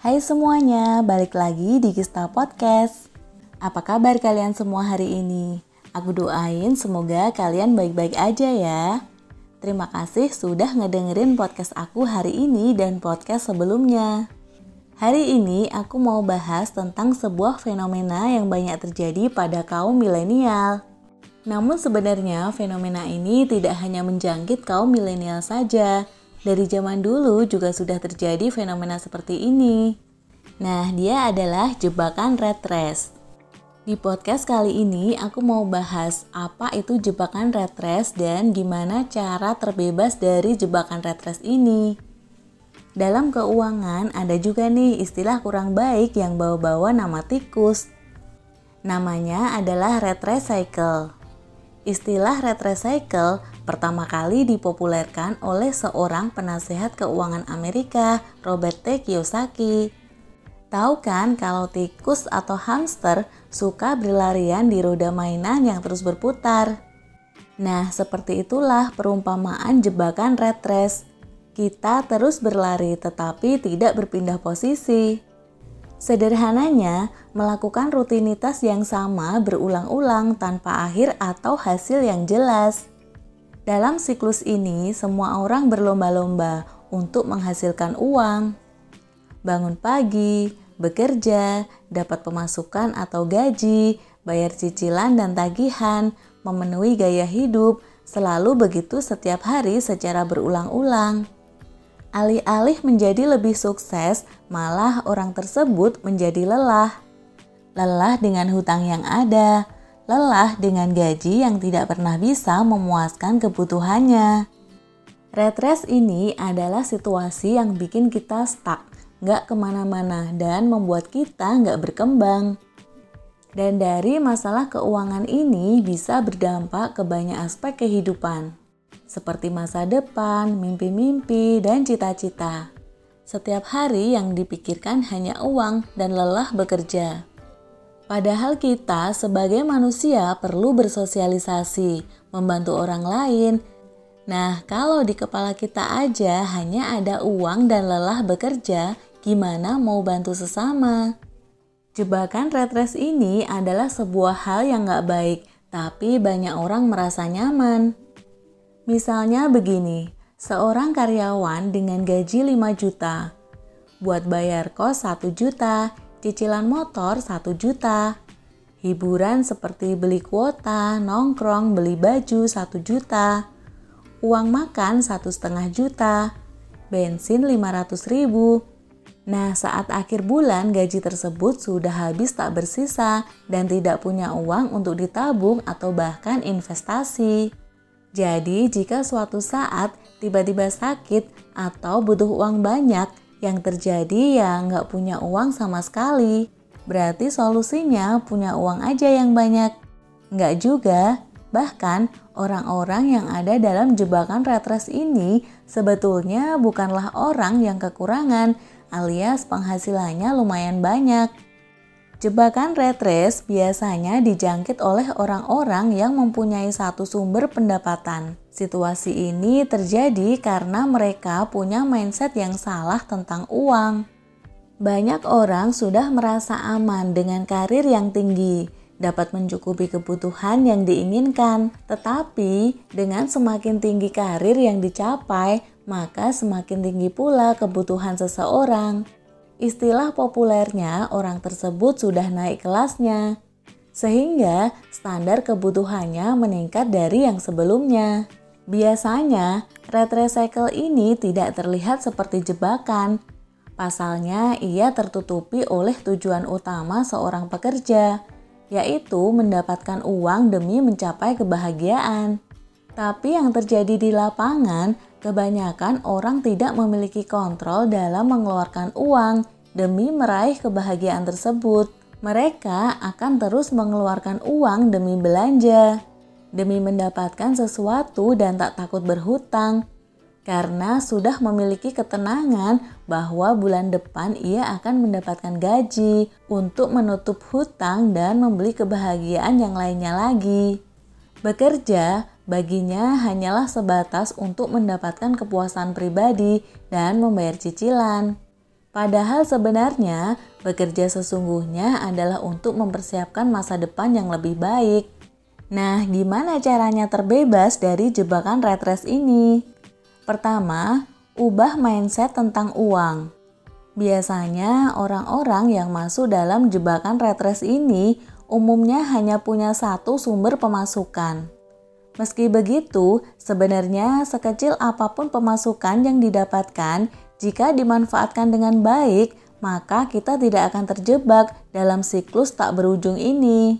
Hai semuanya, balik lagi di Gista Podcast. Apa kabar kalian semua hari ini? Aku doain semoga kalian baik-baik aja ya. Terima kasih sudah ngedengerin podcast aku hari ini dan podcast sebelumnya. Hari ini aku mau bahas tentang sebuah fenomena yang banyak terjadi pada kaum milenial. Namun sebenarnya fenomena ini tidak hanya menjangkit kaum milenial saja. Dari zaman dulu juga sudah terjadi fenomena seperti ini. Nah, dia adalah jebakan rat race. Di podcast kali ini aku mau bahas apa itu jebakan rat race dan gimana cara terbebas dari jebakan rat race ini. Dalam keuangan ada juga nih istilah kurang baik yang bawa-bawa nama tikus. Namanya adalah rat race cycle. Istilah rat race cycle pertama kali dipopulerkan oleh seorang penasehat keuangan Amerika, Robert T. Kiyosaki. Tahu kan kalau tikus atau hamster suka berlarian di roda mainan yang terus berputar? Nah, seperti itulah perumpamaan jebakan rat race. Kita terus berlari tetapi tidak berpindah posisi. Sederhananya, melakukan rutinitas yang sama berulang-ulang tanpa akhir atau hasil yang jelas. Dalam siklus ini, semua orang berlomba-lomba untuk menghasilkan uang. Bangun pagi, bekerja, dapat pemasukan atau gaji, bayar cicilan dan tagihan, memenuhi gaya hidup, selalu begitu setiap hari secara berulang-ulang. Alih-alih menjadi lebih sukses, malah orang tersebut menjadi lelah. Lelah dengan hutang yang ada, lelah dengan gaji yang tidak pernah bisa memuaskan kebutuhannya. Rat race ini adalah situasi yang bikin kita stuck, gak kemana-mana dan membuat kita gak berkembang. Dan dari masalah keuangan ini bisa berdampak ke banyak aspek kehidupan. Seperti masa depan, mimpi-mimpi, dan cita-cita. Setiap hari yang dipikirkan hanya uang dan lelah bekerja. Padahal kita sebagai manusia perlu bersosialisasi, membantu orang lain. Nah, kalau di kepala kita aja hanya ada uang dan lelah bekerja, gimana mau bantu sesama? Jebakan rat race ini adalah sebuah hal yang gak baik, tapi banyak orang merasa nyaman. Misalnya begini, seorang karyawan dengan gaji 5 juta, buat bayar kos 1 juta, cicilan motor 1 juta, hiburan seperti beli kuota, nongkrong, beli baju 1 juta, uang makan 1,5 juta, bensin 500.000. Nah, saat akhir bulan gaji tersebut sudah habis tak bersisa dan tidak punya uang untuk ditabung atau bahkan investasi. Jadi, jika suatu saat tiba-tiba sakit atau butuh uang banyak, yang terjadi ya nggak punya uang sama sekali. Berarti solusinya punya uang aja yang banyak. Nggak juga, bahkan orang-orang yang ada dalam jebakan rat race ini sebetulnya bukanlah orang yang kekurangan alias penghasilannya lumayan banyak. Jebakan rat race biasanya dijangkit oleh orang-orang yang mempunyai satu sumber pendapatan. Situasi ini terjadi karena mereka punya mindset yang salah tentang uang. Banyak orang sudah merasa aman dengan karir yang tinggi, dapat mencukupi kebutuhan yang diinginkan. Tetapi dengan semakin tinggi karir yang dicapai, maka semakin tinggi pula kebutuhan seseorang. Istilah populernya orang tersebut sudah naik kelasnya, sehingga standar kebutuhannya meningkat dari yang sebelumnya. Biasanya, rat race cycle ini tidak terlihat seperti jebakan. Pasalnya, ia tertutupi oleh tujuan utama seorang pekerja, yaitu mendapatkan uang demi mencapai kebahagiaan. Tapi yang terjadi di lapangan, kebanyakan orang tidak memiliki kontrol dalam mengeluarkan uang demi meraih kebahagiaan tersebut. Mereka akan terus mengeluarkan uang demi belanja, demi mendapatkan sesuatu dan tak takut berhutang. Karena sudah memiliki ketenangan bahwa bulan depan ia akan mendapatkan gaji untuk menutup hutang dan membeli kebahagiaan yang lainnya lagi. Bekerja baginya hanyalah sebatas untuk mendapatkan kepuasan pribadi dan membayar cicilan. Padahal sebenarnya bekerja sesungguhnya adalah untuk mempersiapkan masa depan yang lebih baik. Nah, gimana caranya terbebas dari jebakan rat race ini? Pertama, ubah mindset tentang uang. Biasanya orang-orang yang masuk dalam jebakan rat race ini umumnya hanya punya satu sumber pemasukan. Meski begitu, sebenarnya sekecil apapun pemasukan yang didapatkan, jika dimanfaatkan dengan baik, maka kita tidak akan terjebak dalam siklus tak berujung ini.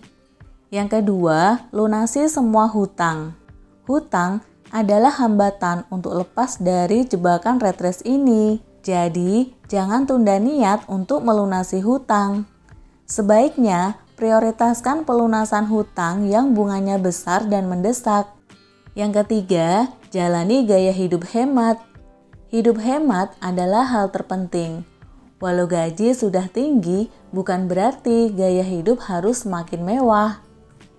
Yang kedua, lunasi semua hutang. Hutang adalah hambatan untuk lepas dari jebakan rat race ini. Jadi, jangan tunda niat untuk melunasi hutang. Sebaiknya, prioritaskan pelunasan hutang yang bunganya besar dan mendesak. Yang ketiga, jalani gaya hidup hemat. Hidup hemat adalah hal terpenting. Walau gaji sudah tinggi, bukan berarti gaya hidup harus semakin mewah.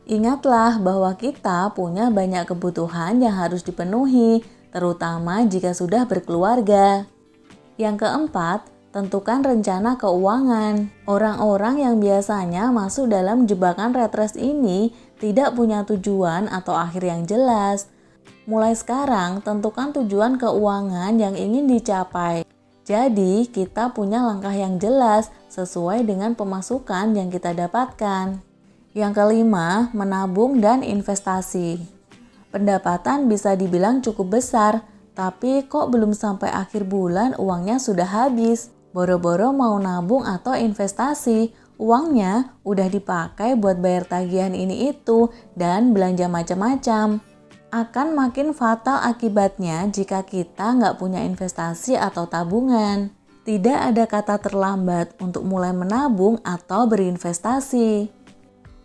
Ingatlah bahwa kita punya banyak kebutuhan yang harus dipenuhi, terutama jika sudah berkeluarga. Yang keempat, tentukan rencana keuangan. Orang-orang yang biasanya masuk dalam jebakan rat race ini tidak punya tujuan atau akhir yang jelas. Mulai sekarang, tentukan tujuan keuangan yang ingin dicapai. Jadi, kita punya langkah yang jelas sesuai dengan pemasukan yang kita dapatkan. Yang kelima, menabung dan investasi. Pendapatan bisa dibilang cukup besar, tapi kok belum sampai akhir bulan uangnya sudah habis. Boro-boro mau nabung atau investasi, uangnya udah dipakai buat bayar tagihan ini itu dan belanja macam-macam. Akan makin fatal akibatnya jika kita nggak punya investasi atau tabungan. Tidak ada kata terlambat untuk mulai menabung atau berinvestasi.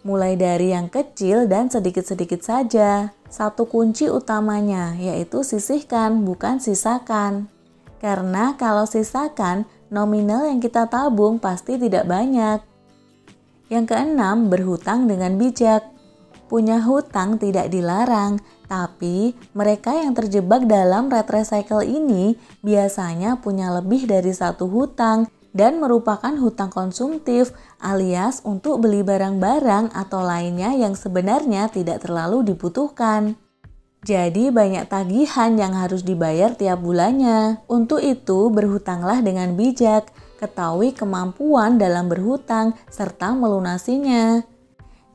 Mulai dari yang kecil dan sedikit-sedikit saja. Satu kunci utamanya yaitu sisihkan, bukan sisakan. Karena kalau sisakan, nominal yang kita tabung pasti tidak banyak. Yang keenam, berhutang dengan bijak. Punya hutang tidak dilarang, tapi mereka yang terjebak dalam rat race cycle ini biasanya punya lebih dari satu hutang dan merupakan hutang konsumtif alias untuk beli barang-barang atau lainnya yang sebenarnya tidak terlalu dibutuhkan. Jadi banyak tagihan yang harus dibayar tiap bulannya. Untuk itu berhutanglah dengan bijak, ketahui kemampuan dalam berhutang serta melunasinya.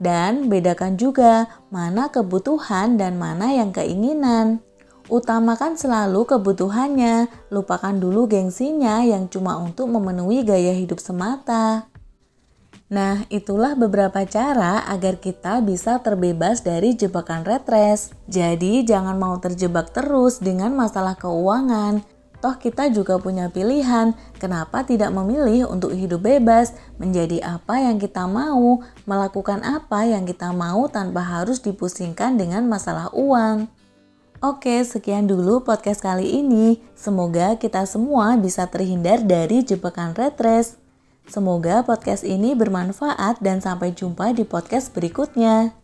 Dan bedakan juga mana kebutuhan dan mana yang keinginan. Utamakan selalu kebutuhannya, lupakan dulu gengsinya yang cuma untuk memenuhi gaya hidup semata. Nah, itulah beberapa cara agar kita bisa terbebas dari jebakan rat race. Jadi, jangan mau terjebak terus dengan masalah keuangan. Toh kita juga punya pilihan, kenapa tidak memilih untuk hidup bebas, menjadi apa yang kita mau, melakukan apa yang kita mau tanpa harus dipusingkan dengan masalah uang. Oke, sekian dulu podcast kali ini. Semoga kita semua bisa terhindar dari jebakan rat race. Semoga podcast ini bermanfaat dan sampai jumpa di podcast berikutnya.